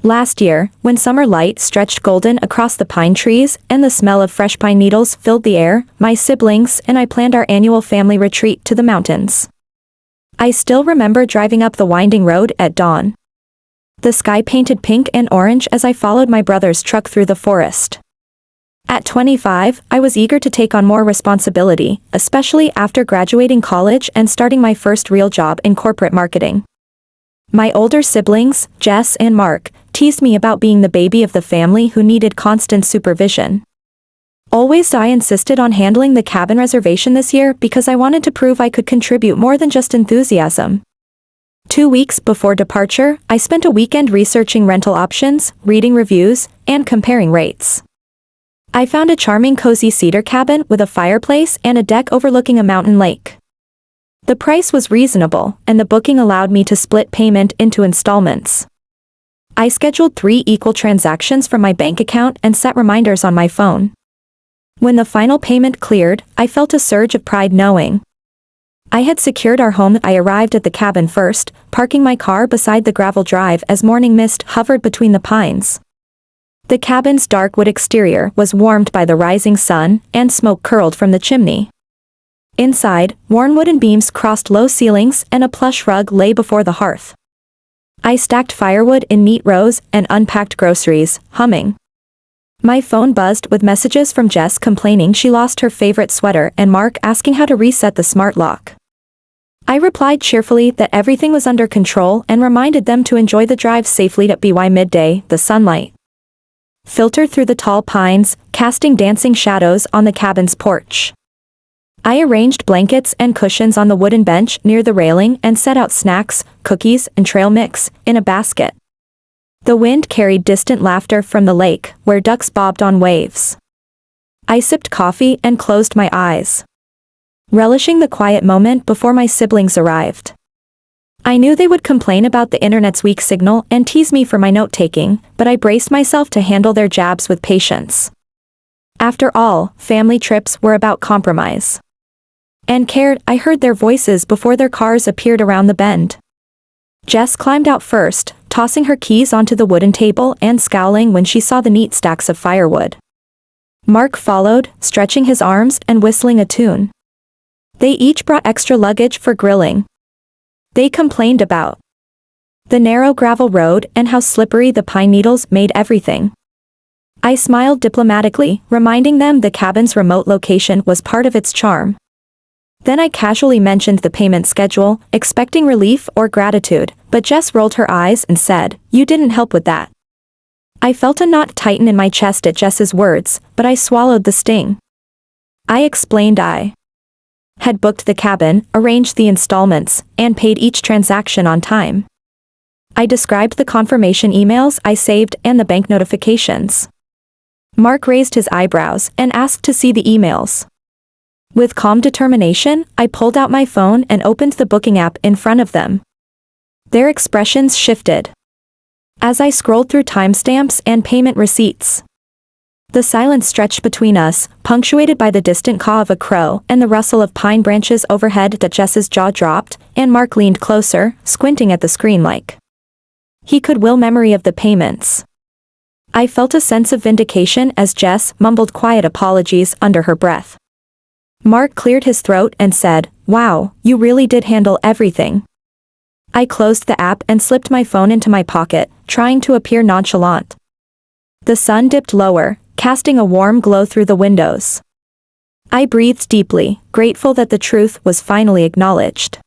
Last year, when summer light stretched golden across the pine trees and the smell of fresh pine needles filled the air, my siblings and I planned our annual family retreat to the mountains. I still remember driving up the winding road at dawn. The sky painted pink and orange as I followed my brother's truck through the forest. At 25, I was eager to take on more responsibility, especially after graduating college and starting my first real job in corporate marketing. My older siblings, Jess and Mark, teased me about being the baby of the family who needed constant supervision. Always I insisted on handling the cabin reservation this year because I wanted to prove I could contribute more than just enthusiasm. 2 weeks before departure, I spent a weekend researching rental options, reading reviews, and comparing rates. I found a charming cozy cedar cabin with a fireplace and a deck overlooking a mountain lake. The price was reasonable, and the booking allowed me to split payment into installments. I scheduled 3 equal transactions from my bank account and set reminders on my phone. When the final payment cleared, I felt a surge of pride knowing I had secured our home. I arrived at the cabin first, parking my car beside the gravel drive as morning mist hovered between the pines. The cabin's dark wood exterior was warmed by the rising sun, and smoke curled from the chimney. Inside, worn wooden beams crossed low ceilings and a plush rug lay before the hearth. I stacked firewood in neat rows and unpacked groceries, humming. My phone buzzed with messages from Jess complaining she lost her favorite sweater and Mark asking how to reset the smart lock. I replied cheerfully that everything was under control and reminded them to enjoy the drive safely. At by midday, the sunlight filtered through the tall pines, casting dancing shadows on the cabin's porch. I arranged blankets and cushions on the wooden bench near the railing and set out snacks, cookies, and trail mix in a basket. The wind carried distant laughter from the lake, where ducks bobbed on waves. I sipped coffee and closed my eyes, relishing the quiet moment before my siblings arrived. I knew they would complain about the internet's weak signal and tease me for my note-taking, but I braced myself to handle their jabs with patience. After all, family trips were about compromise. And cared. I heard their voices before their cars appeared around the bend. Jess climbed out first, tossing her keys onto the wooden table and scowling when she saw the neat stacks of firewood. Mark followed, stretching his arms and whistling a tune. They each brought extra luggage for grilling. They complained about the narrow gravel road and how slippery the pine needles made everything. I smiled diplomatically, reminding them the cabin's remote location was part of its charm. Then I casually mentioned the payment schedule, expecting relief or gratitude, but Jess rolled her eyes and said, "You didn't help with that." I felt a knot tighten in my chest at Jess's words, but I swallowed the sting. I explained I had booked the cabin, arranged the installments, and paid each transaction on time. I described the confirmation emails I saved and the bank notifications. Mark raised his eyebrows and asked to see the emails. With calm determination, I pulled out my phone and opened the booking app in front of them. Their expressions shifted as I scrolled through timestamps and payment receipts. The silence stretched between us, punctuated by the distant caw of a crow and the rustle of pine branches overhead. That Jess's jaw dropped, and Mark leaned closer, squinting at the screen like he could will memory of the payments. I felt a sense of vindication as Jess mumbled quiet apologies under her breath. Mark cleared his throat and said, "Wow, you really did handle everything." I closed the app and slipped my phone into my pocket, trying to appear nonchalant. The sun dipped lower, casting a warm glow through the windows. I breathed deeply, grateful that the truth was finally acknowledged.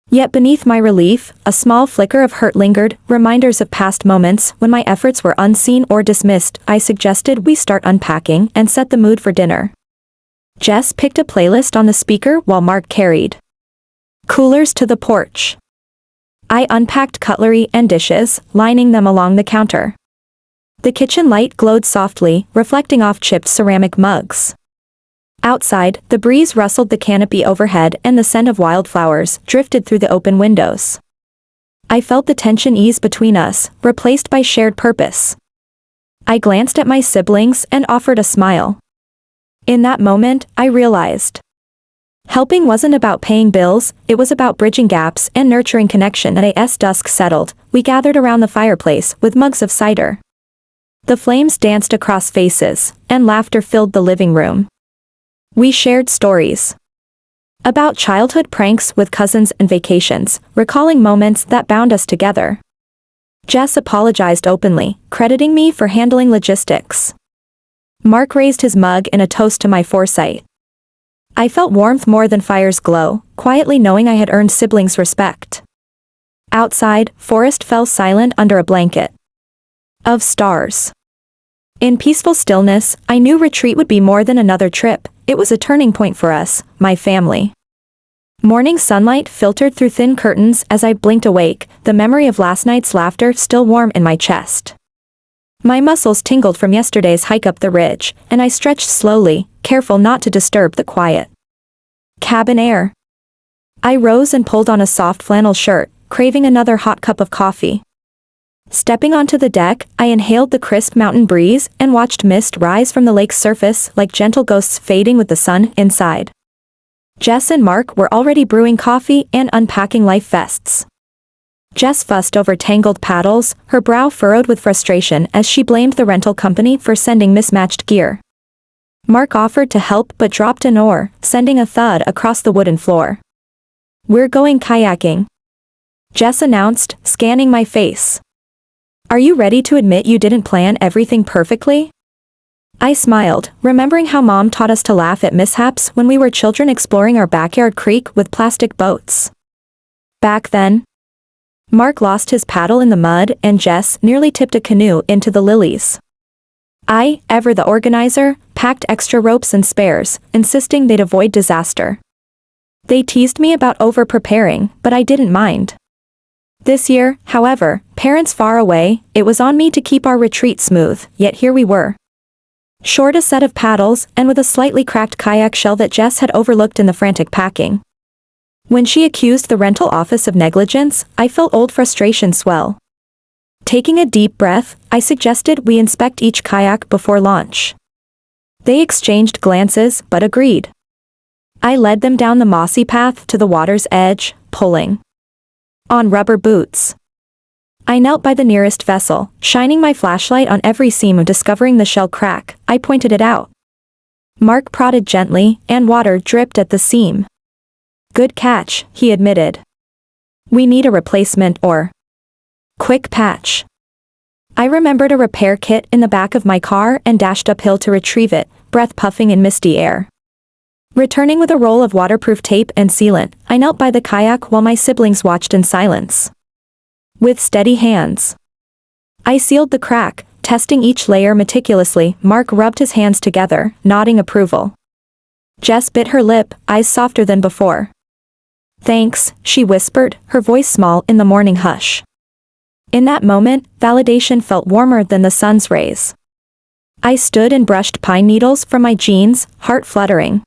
Yet beneath my relief, a small flicker of hurt lingered, reminders of past moments when my efforts were unseen or dismissed. I suggested we start unpacking and set the mood for dinner. Jess picked a playlist on the speaker while Mark carried coolers to the porch. I unpacked cutlery and dishes, lining them along the counter. The kitchen light glowed softly, reflecting off chipped ceramic mugs. Outside, the breeze rustled the canopy overhead and the scent of wildflowers drifted through the open windows. I felt the tension ease between us, replaced by shared purpose. I glanced at my siblings and offered a smile. In that moment, I realized helping wasn't about paying bills, it was about bridging gaps and nurturing connection. As dusk settled, we gathered around the fireplace with mugs of cider. The flames danced across faces, and laughter filled the living room. We shared stories about childhood pranks with cousins and vacations, recalling moments that bound us together. Jess apologized openly, crediting me for handling logistics. Mark raised his mug in a toast to my foresight. I felt warmth more than fire's glow, quietly knowing I had earned siblings' respect. Outside, Forrest fell silent under a blanket of stars. In peaceful stillness, I knew retreat would be more than another trip. It was a turning point for us, my family. Morning sunlight filtered through thin curtains as I blinked awake, the memory of last night's laughter still warm in my chest. My muscles tingled from yesterday's hike up the ridge, and I stretched slowly, careful not to disturb the quiet cabin air. I rose and pulled on a soft flannel shirt, craving another hot cup of coffee. Stepping onto the deck, I inhaled the crisp mountain breeze and watched mist rise from the lake's surface like gentle ghosts fading with the sun inside. Jess and Mark were already brewing coffee and unpacking life vests. Jess fussed over tangled paddles, her brow furrowed with frustration as she blamed the rental company for sending mismatched gear. Mark offered to help but dropped an oar, sending a thud across the wooden floor. "We're going kayaking," Jess announced, scanning my face. "Are you ready to admit you didn't plan everything perfectly?" I smiled, remembering how Mom taught us to laugh at mishaps when we were children exploring our backyard creek with plastic boats. Back then, Mark lost his paddle in the mud and Jess nearly tipped a canoe into the lilies. I, ever the organizer, packed extra ropes and spares, insisting they'd avoid disaster. They teased me about over-preparing, but I didn't mind. This year, however, parents far away, it was on me to keep our retreat smooth, yet here we were. Short a set of paddles and with a slightly cracked kayak shell that Jess had overlooked in the frantic packing. When she accused the rental office of negligence, I felt old frustration swell. Taking a deep breath, I suggested we inspect each kayak before launch. They exchanged glances but agreed. I led them down the mossy path to the water's edge, pulling on rubber boots. I knelt by the nearest vessel, shining my flashlight on every seam of discovering the shell crack. I pointed it out. Mark prodded gently, and water dripped at the seam. "Good catch," he admitted. "We need a replacement or quick patch." I remembered a repair kit in the back of my car and dashed uphill to retrieve it, breath puffing in misty air. Returning with a roll of waterproof tape and sealant, I knelt by the kayak while my siblings watched in silence. With steady hands, I sealed the crack, testing each layer meticulously. Mark rubbed his hands together, nodding approval. Jess bit her lip, eyes softer than before. "Thanks," she whispered, her voice small in the morning hush. In that moment, validation felt warmer than the sun's rays. I stood and brushed pine needles from my jeans, heart fluttering.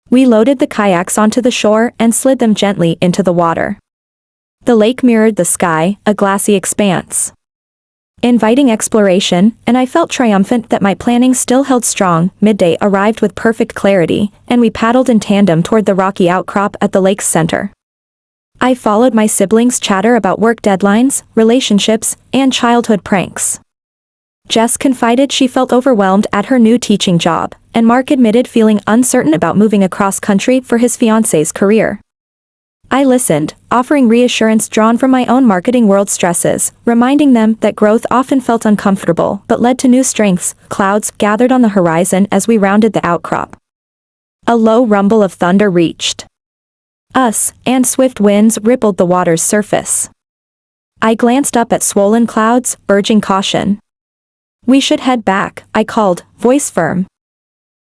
We loaded the kayaks onto the shore and slid them gently into the water. The lake mirrored the sky, a glassy expanse, inviting exploration, and I felt triumphant that my planning still held strong. Midday arrived with perfect clarity, and we paddled in tandem toward the rocky outcrop at the lake's center. I followed my siblings' chatter about work deadlines, relationships, and childhood pranks. Jess confided she felt overwhelmed at her new teaching job, and Mark admitted feeling uncertain about moving across country for his fiancée's career. I listened, offering reassurance drawn from my own marketing world stresses, reminding them that growth often felt uncomfortable but led to new strengths. Clouds gathered on the horizon as we rounded the outcrop. A low rumble of thunder reached us, and swift winds rippled the water's surface. I glanced up at swollen clouds, urging caution. "We should head back," I called, voice firm.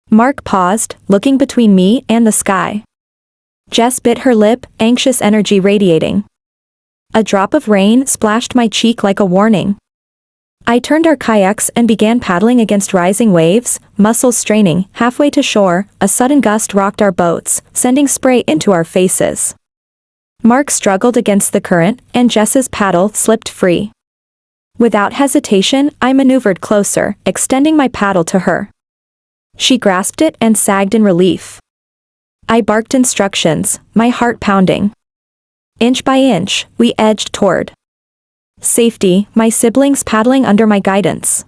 Mark paused, looking between me and the sky. Jess bit her lip, anxious energy radiating. A drop of rain splashed my cheek like a warning. I turned our kayaks and began paddling against rising waves, muscles straining. Halfway to shore, a sudden gust rocked our boats, sending spray into our faces. Mark struggled against the current, and Jess's paddle slipped free. Without hesitation, I maneuvered closer, extending my paddle to her. She grasped it and sagged in relief. I barked instructions, my heart pounding. Inch by inch, we edged toward Safety, my siblings paddling under my guidance.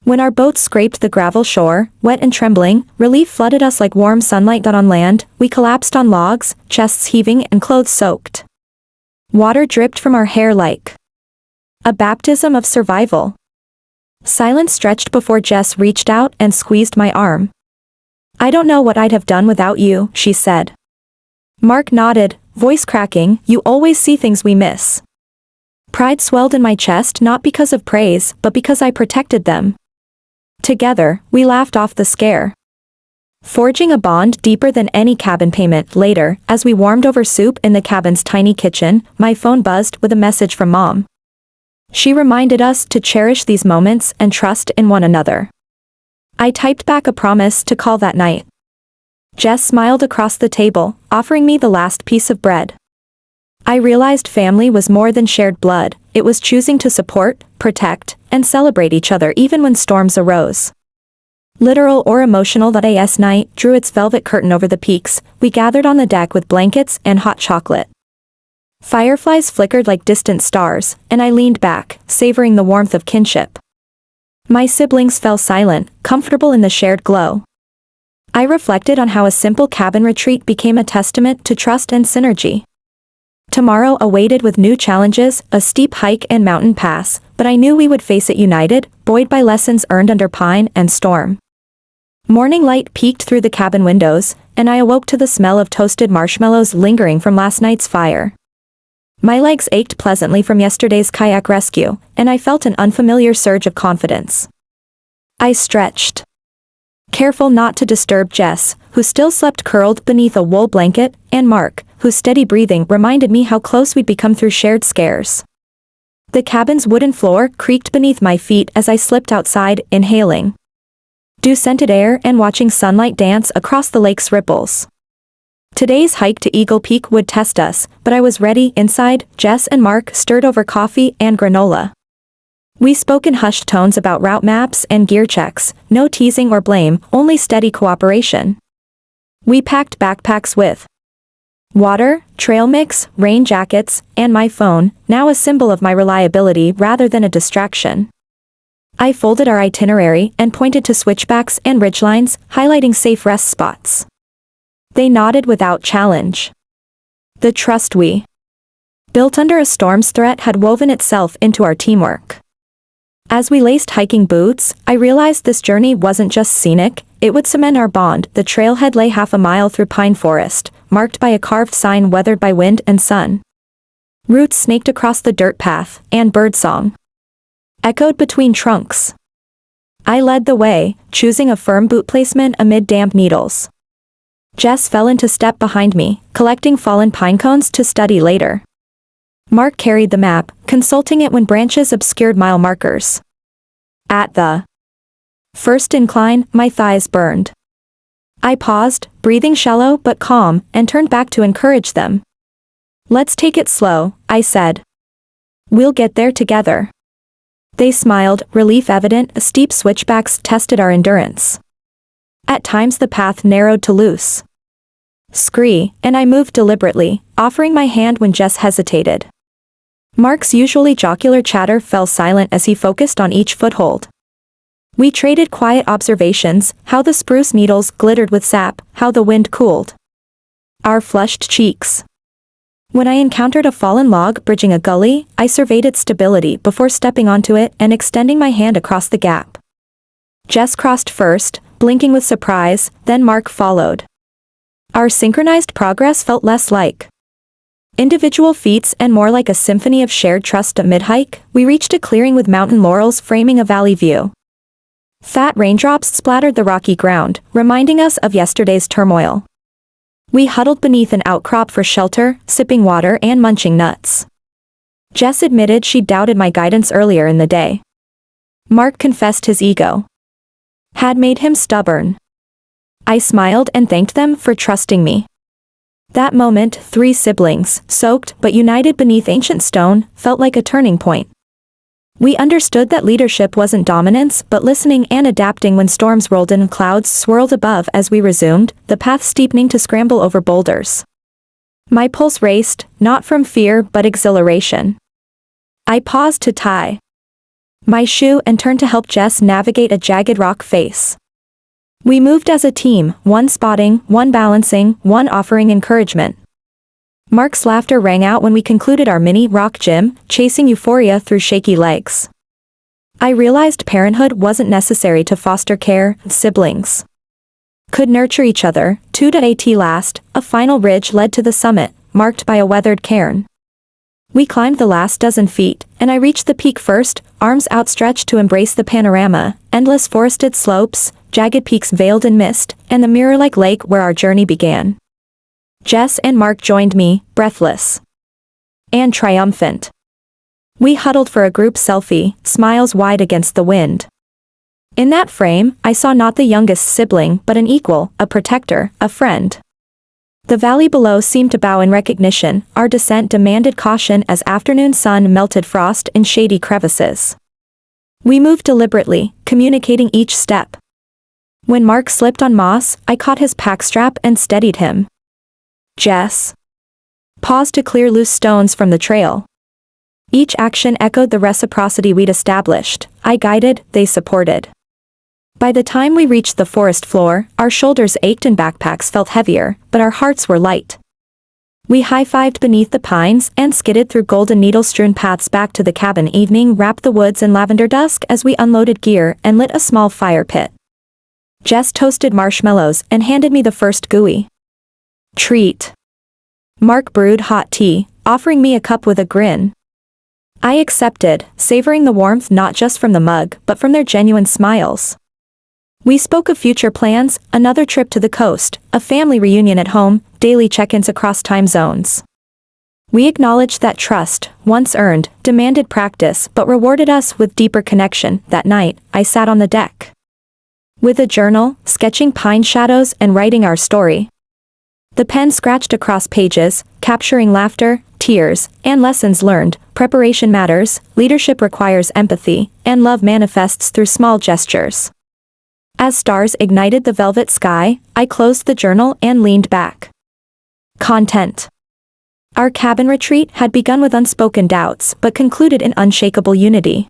When our boat scraped the gravel shore, wet and trembling, relief flooded us like warm sunlight got on land. We collapsed on logs, chests heaving and clothes soaked. Water dripped from our hair like a baptism of survival. Silence stretched before Jess reached out and squeezed my arm. "I don't know what I'd have done without you," she said. Mark nodded, voice cracking, "You always see things we miss." Pride swelled in my chest not because of praise, but because I protected them. Together, we laughed off the scare. Forging a bond deeper than any cabin payment. Later, as we warmed over soup in the cabin's tiny kitchen, my phone buzzed with a message from Mom. She reminded us to cherish these moments and trust in one another. I typed back a promise to call that night. Jess smiled across the table, offering me the last piece of bread. I realized family was more than shared blood, it was choosing to support, protect, and celebrate each other even when storms arose. Literal or emotional, that night drew its velvet curtain over the peaks. We gathered on the deck with blankets and hot chocolate. Fireflies flickered like distant stars, and I leaned back, savoring the warmth of kinship. My siblings fell silent, comfortable in the shared glow. I reflected on how a simple cabin retreat became a testament to trust and synergy. Tomorrow awaited with new challenges, a steep hike and mountain pass, but I knew we would face it united, buoyed by lessons earned under pine and storm. Morning light peeked through the cabin windows, and I awoke to the smell of toasted marshmallows lingering from last night's fire. My legs ached pleasantly from yesterday's kayak rescue, and I felt an unfamiliar surge of confidence. I stretched, careful not to disturb Jess, who still slept curled beneath a wool blanket, and Mark, whose steady breathing reminded me how close we'd become through shared scares. The cabin's wooden floor creaked beneath my feet as I slipped outside, inhaling dew-scented air and watching sunlight dance across the lake's ripples. Today's hike to Eagle Peak would test us, but I was ready. Inside, Jess and Mark stirred over coffee and granola. We spoke in hushed tones about route maps and gear checks, no teasing or blame, only steady cooperation. We packed backpacks with water, trail mix, rain jackets, and my phone, now a symbol of my reliability rather than a distraction. I folded our itinerary and pointed to switchbacks and ridgelines, highlighting safe rest spots. They nodded without challenge. The trust we built under a storm's threat had woven itself into our teamwork. As we laced hiking boots, I realized this journey wasn't just scenic, it would cement our bond. The trailhead lay half a mile through pine forest, marked by a carved sign weathered by wind and sun. Roots snaked across the dirt path, and birdsong echoed between trunks. I led the way, choosing a firm boot placement amid damp needles. Jess fell into step behind me, collecting fallen pine cones to study later. Mark carried the map, consulting it when branches obscured mile markers. At the first incline, my thighs burned. I paused, breathing shallow but calm, and turned back to encourage them. "Let's take it slow," I said. "We'll get there together." They smiled, relief evident. Steep switchbacks tested our endurance. At times the path narrowed to loose scree, and I moved deliberately, offering my hand when Jess hesitated. Mark's usually jocular chatter fell silent as he focused on each foothold. We traded quiet observations, how the spruce needles glittered with sap, how the wind cooled our flushed cheeks. When I encountered a fallen log bridging a gully, I surveyed its stability before stepping onto it and extending my hand across the gap. Jess crossed first, blinking with surprise, then Mark followed. Our synchronized progress felt less like individual feats and more like a symphony of shared trust. At mid-hike, we reached a clearing with mountain laurels framing a valley view. Fat raindrops splattered the rocky ground, reminding us of yesterday's turmoil. We huddled beneath an outcrop for shelter, sipping water and munching nuts. Jess admitted she'd doubted my guidance earlier in the day. Mark confessed his ego had made him stubborn. I smiled and thanked them for trusting me. That moment, 3 siblings, soaked but united beneath ancient stone, felt like a turning point. We understood that leadership wasn't dominance but listening and adapting. When storms rolled in, clouds swirled above as we resumed, the path steepening to scramble over boulders. My pulse raced, not from fear but exhilaration. I paused to tie my shoe and turned to help Jess navigate a jagged rock face. We moved as a team, one spotting, one balancing, one offering encouragement. Mark's laughter rang out when we concluded our mini rock gym, chasing euphoria through shaky legs. I realized parenthood wasn't necessary to foster care, siblings could nurture each other. 2 to last, a final ridge led to the summit, marked by a weathered cairn. We climbed the last dozen feet, and I reached the peak first, arms outstretched to embrace the panorama, endless forested slopes, jagged peaks veiled in mist, and the mirror-like lake where our journey began. Jess and Mark joined me, breathless and triumphant. We huddled for a group selfie, smiles wide against the wind. In that frame, I saw not the youngest sibling but an equal, a protector, a friend. The valley below seemed to bow in recognition. Our descent demanded caution as afternoon sun melted frost in shady crevices. We moved deliberately, communicating each step. When Mark slipped on moss, I caught his pack strap and steadied him. Jess paused to clear loose stones from the trail. Each action echoed the reciprocity we'd established. I guided, they supported. By the time we reached the forest floor, our shoulders ached and backpacks felt heavier, but our hearts were light. We high-fived beneath the pines and skidded through golden needle-strewn paths back to the cabin. Evening wrapped the woods in lavender dusk as we unloaded gear and lit a small fire pit. Jess toasted marshmallows and handed me the first gooey treat. Mark brewed hot tea, offering me a cup with a grin. I accepted, savoring the warmth not just from the mug but from their genuine smiles. We spoke of future plans, another trip to the coast, a family reunion at home, daily check-ins across time zones. We acknowledged that trust, once earned, demanded practice but rewarded us with deeper connection. That night, I sat on the deck with a journal, sketching pine shadows and writing our story. The pen scratched across pages, capturing laughter, tears, and lessons learned. Preparation matters, leadership requires empathy, and love manifests through small gestures. As stars ignited the velvet sky, I closed the journal and leaned back. Content. Our cabin retreat had begun with unspoken doubts but concluded in unshakable unity.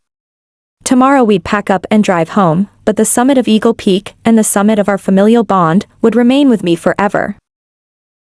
Tomorrow we'd pack up and drive home, but the summit of Eagle Peak and the summit of our familial bond would remain with me forever.